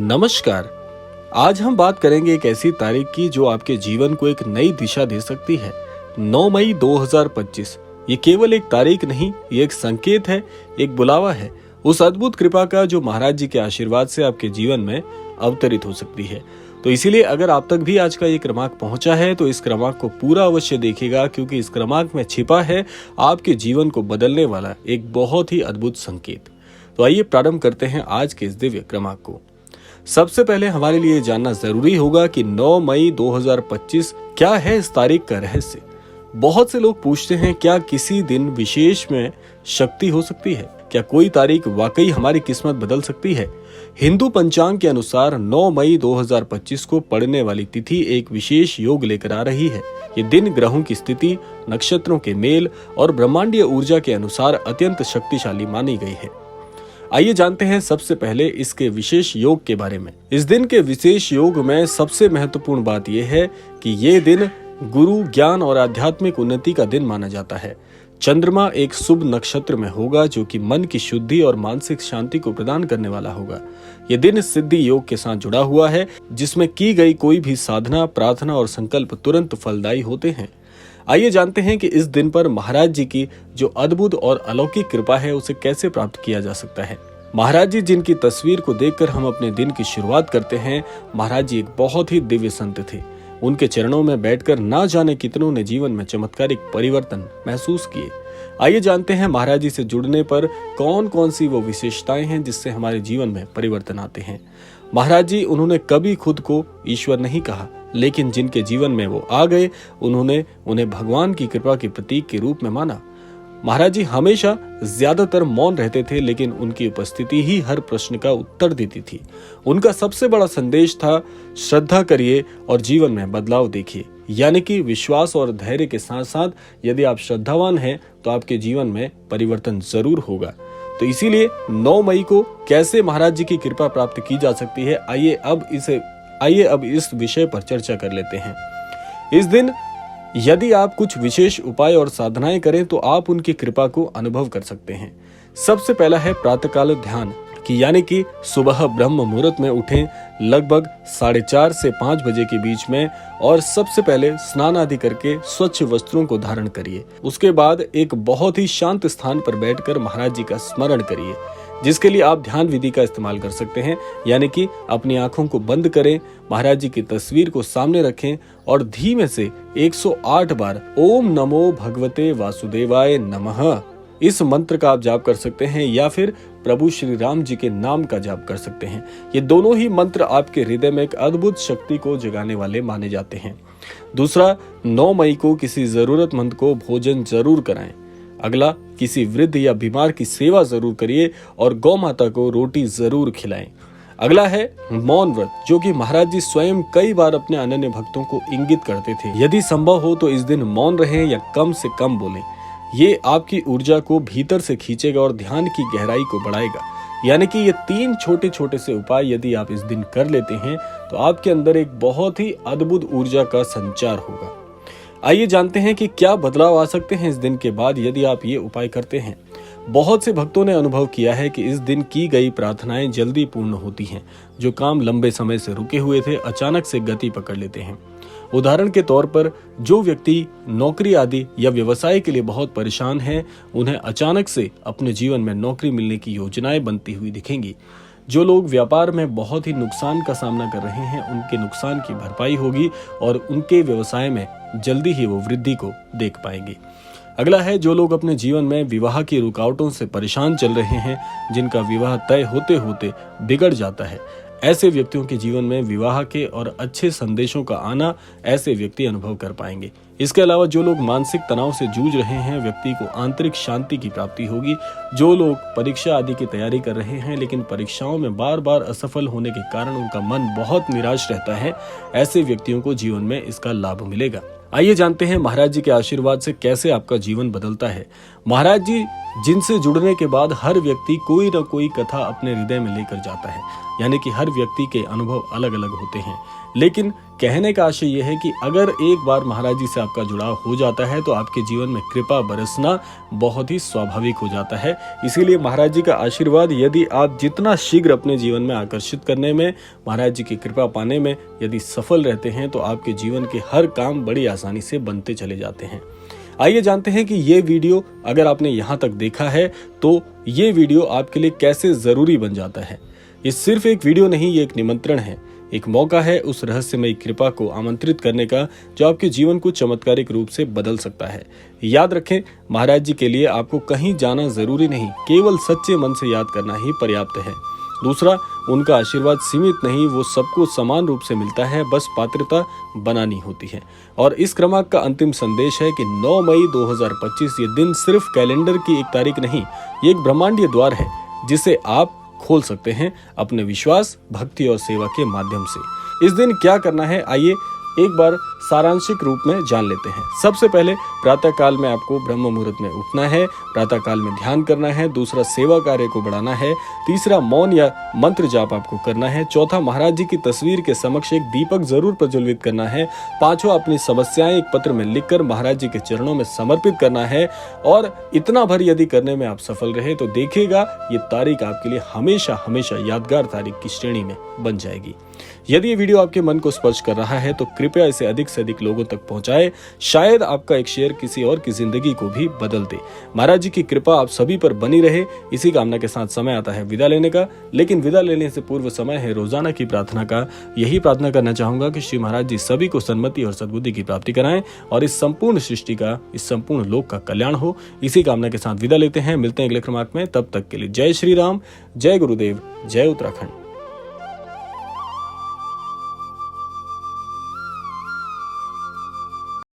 नमस्कार। आज हम बात करेंगे एक ऐसी तारीख की जो आपके जीवन को एक नई दिशा दे सकती है। 9 मई 2025। ये केवल एक तारीख नहीं, ये एक संकेत है, एक बुलावा है उस अद्भुत कृपा का जो महाराज जी के आशीर्वाद से आपके जीवन में अवतरित हो सकती है। तो इसीलिए अगर आप तक भी आज का ये क्रमांक पहुंचा है तो इस क्रमांक को पूरा अवश्य देखिएगा, क्योंकि इस क्रमांक में छिपा है आपके जीवन को बदलने वाला एक बहुत ही अद्भुत संकेत। तो आइए प्रारंभ करते हैं आज के इस दिव्य क्रमांक को। सबसे पहले हमारे लिए जानना जरूरी होगा कि 9 मई 2025 क्या है इस तारीख का रहस्य। बहुत से लोग पूछते हैं, क्या किसी दिन विशेष में शक्ति हो सकती है? क्या कोई तारीख वाकई हमारी किस्मत बदल सकती है? हिंदू पंचांग के अनुसार 9 मई 2025 को पड़ने वाली तिथि एक विशेष योग लेकर आ रही है। ये दिन ग्रहों की स्थिति, नक्षत्रों के मेल और ब्रह्मांडीय ऊर्जा के अनुसार अत्यंत शक्तिशाली मानी गई है। आइए जानते हैं सबसे पहले इसके विशेष योग के बारे में। इस दिन के विशेष योग में सबसे महत्वपूर्ण बात यह है कि ये दिन गुरु, ज्ञान और आध्यात्मिक उन्नति का दिन माना जाता है। चंद्रमा एक शुभ नक्षत्र में होगा जो कि मन की शुद्धि और मानसिक शांति को प्रदान करने वाला होगा। यह दिन सिद्धि योग के साथ जुड़ा हुआ है, जिसमें की गई कोई भी साधना, प्रार्थना और संकल्प तुरंत फलदायी होते हैं। आइए जानते हैं कि इस दिन पर महाराज जी की जो अद्भुत और अलौकिक कृपा है उसे कैसे प्राप्त किया जा सकता है। महाराज जी जिनकी तस्वीर को देखकर हम अपने दिन की शुरुआत करते हैं, महाराज जी एक बहुत ही दिव्य संत थे। उनके चरणों में बैठकर ना जाने कितनों ने जीवन में चमत्कारिक परिवर्तन महसूस किए। आइए जानते हैं महाराज जी से जुड़ने पर कौन कौन सी वो विशेषताएं हैं जिससे हमारे जीवन में परिवर्तन आते हैं। महाराज जी उन्होंने कभी खुद को ईश्वर नहीं कहा, लेकिन जिनके जीवन में वो आ गए उन्होंने उन्हें भगवान की कृपा के प्रतीक के रूप में माना। महाराज जी हमेशा ज्यादातर मौन रहते थे, लेकिन उनकी उपस्थिति ही हर प्रश्न का उत्तर देती थी। उनका सबसे बड़ा संदेश था, श्रद्धा करिए और जीवन में बदलाव देखिए। यानी कि विश्वास और धैर्य के साथ साथ यदि आप श्रद्धावान हैं तो आपके जीवन में परिवर्तन जरूर होगा। तो इसीलिए 9 मई को कैसे महाराज जी की कृपा प्राप्त की जा सकती है, आइए अब इस विषय पर चर्चा कर लेते हैं। इस दिन यदि आप कुछ विशेष उपाय और साधनाएं करें तो आप उनकी कृपा को अनुभव कर सकते हैं। सबसे पहला है प्रातःकाल ध्यान, कि यानी कि सुबह ब्रह्म मुहूर्त में उठें, लगभग 4:30 से 5 बजे के बीच में, और सबसे पहले स्नान आदि करके स्वच्छ वस्त्रों को धारण करिए। उसके बाद एक बहुत ही शांत स्थान पर बैठकर महाराज जी का स्मरण करिए, जिसके लिए आप ध्यान विधि का इस्तेमाल कर सकते हैं। यानी कि अपनी आंखों को बंद करें, महाराज जी की तस्वीर को सामने रखें और धीमे से 108 बार ओम नमो भगवते वासुदेवाय नमः इस मंत्र का आप जाप कर सकते हैं, या फिर प्रभु श्री राम जी के नाम का जाप कर सकते हैं। ये दोनों ही मंत्र आपके हृदय में एक अद्भुत शक्ति को जगाने वाले माने जाते हैं। दूसरा, 9 मई को किसी जरूरतमंद को भोजन जरूर कराएं। अगला, किसी वृद्ध या बीमार की सेवा जरूर करिए और गौ माता को रोटी जरूर खिलाएं। अगला है मौन व्रत, जो कि महाराज जी स्वयं कई बार अपने अनन्य भक्तों को इंगित करते थे। यदि संभव हो तो इस दिन मौन रहें या कम से कम बोलें। ये आपकी ऊर्जा को भीतर से खींचेगा और ध्यान की गहराई को बढ़ाएगा। यानी कि ये 3 छोटे छोटे से उपाय यदि आप इस दिन कर लेते हैं तो आपके अंदर एक बहुत ही अद्भुत ऊर्जा का संचार होगा। आइए जानते हैं कि क्या बदलाव आ सकते हैं इस दिन के बाद यदि आप ये उपाय करते हैं। बहुत से भक्तों ने अनुभव किया है कि इस दिन की गई प्रार्थनाएं जल्दी पूर्ण होती हैं। जो काम लंबे समय से रुके हुए थे अचानक से गति पकड़ लेते हैं। उदाहरण के तौर पर, जो व्यक्ति नौकरी आदि या व्यवसाय के लिए बहुत परेशान हैं, उन्हें अचानक से अपने जीवन में नौकरी मिलने की योजनाएं बनती हुई दिखेंगी। जो लोग व्यापार में बहुत ही नुकसान का सामना कर रहे हैं, उनके नुकसान की भरपाई होगी और उनके व्यवसाय में जल्दी ही वो वृद्धि को देख पाएंगे। अगला है, जो लोग अपने जीवन में विवाह की रुकावटों से परेशान चल रहे हैं, जिनका विवाह तय होते होते बिगड़ जाता है, ऐसे व्यक्तियों के जीवन में विवाह के और अच्छे संदेशों का आना ऐसे व्यक्ति अनुभव कर पाएंगे। इसके अलावा जो लोग मानसिक तनाव से जूझ रहे हैं, व्यक्ति को आंतरिक शांति की प्राप्ति होगी। जो लोग परीक्षा आदि की तैयारी कर रहे हैं लेकिन परीक्षाओं में बार बार असफल होने के कारण उनका मन बहुत निराश रहता है, ऐसे व्यक्तियों को जीवन में इसका लाभ मिलेगा। आइए जानते हैं महाराज जी के आशीर्वाद से कैसे आपका जीवन बदलता है। महाराज जी जिनसे जुड़ने के बाद हर व्यक्ति कोई न कोई कथा अपने हृदय में लेकर जाता है। यानी कि हर व्यक्ति के अनुभव अलग अलग होते हैं, लेकिन कहने का आशय यह है कि अगर एक बार महाराज जी से आपका जुड़ाव हो जाता है तो आपके जीवन में कृपा बरसना बहुत ही स्वाभाविक हो जाता है। इसीलिए महाराज जी का आशीर्वाद यदि आप जितना शीघ्र अपने जीवन में आकर्षित करने में, महाराज जी की कृपा पाने में यदि सफल रहते हैं तो आपके जीवन के हर काम बड़ी आसानी से बनते चले जाते हैं। आइए जानते हैं कि ये वीडियो अगर आपने यहाँ तक देखा है तो ये वीडियो आपके लिए कैसे जरूरी बन जाता है। ये सिर्फ एक वीडियो नहीं, ये एक निमंत्रण है, एक मौका है उस रहस्यमयी कृपा को आमंत्रित करने का जो आपके जीवन को चमत्कारिक रूप से बदल सकता है। याद रखें, महाराज जी के लिए आपको कहीं जाना जरूरी नहीं, केवल सच्चे मन से याद करना ही पर्याप्त है। दूसरा, उनका आशीर्वाद सीमित नहीं, वो सबको समान रूप से मिलता है, बस पात्रता बनानी होती है। और इस क्रमांक का अंतिम संदेश है कि 9 मई 2025 ये दिन सिर्फ कैलेंडर की एक तारीख नहीं, ये एक ब्रह्मांडीय द्वार है जिसे आप खोल सकते हैं अपने विश्वास, भक्ति और सेवा के माध्यम से। इस दिन क्या करना है, आइए एक बार सारांशिक रूप में जान लेते हैं। सबसे पहले प्रातः काल में आपको ब्रह्म मुहूर्त में उठना है, प्रातः काल में ध्यान करना है। दूसरा, सेवा कार्य को बढ़ाना है। तीसरा, मौन या मंत्र जाप आपको करना है। चौथा, महाराज जी की तस्वीर के समक्ष एक दीपक जरूर प्रज्वलित करना है। पांचवा, अपनी समस्याएं एक पत्र में लिखकर महाराज जी के चरणों में समर्पित करना है। और इतना भर यदि करने में आप सफल रहे तो देखिएगा ये तारीख आपके लिए हमेशा हमेशा यादगार तारीख की श्रेणी में बन जाएगी। यदि ये वीडियो आपके मन को स्पर्श कर रहा है तो कृपया इसे अधिक से अधिक लोगों तक पहुंचाएं। शायद आपका एक शेयर किसी और की जिंदगी को भी बदल दे। महाराज जी की कृपा आप सभी पर बनी रहे, इसी कामना के साथ समय आता है विदा लेने का। लेकिन विदा लेने से पूर्व समय है रोजाना की प्रार्थना का। यही प्रार्थना करना चाहूंगा कि श्री महाराज जी सभी को सन्मति और सद्बुद्धि की प्राप्ति कराएं और इस संपूर्ण सृष्टि का, इस संपूर्ण लोक का कल्याण हो। इसी कामना के साथ विदा लेते हैं। मिलते हैं अगले क्रमांक में, तब तक के लिए जय श्री राम, जय गुरुदेव, जय उत्तराखंड।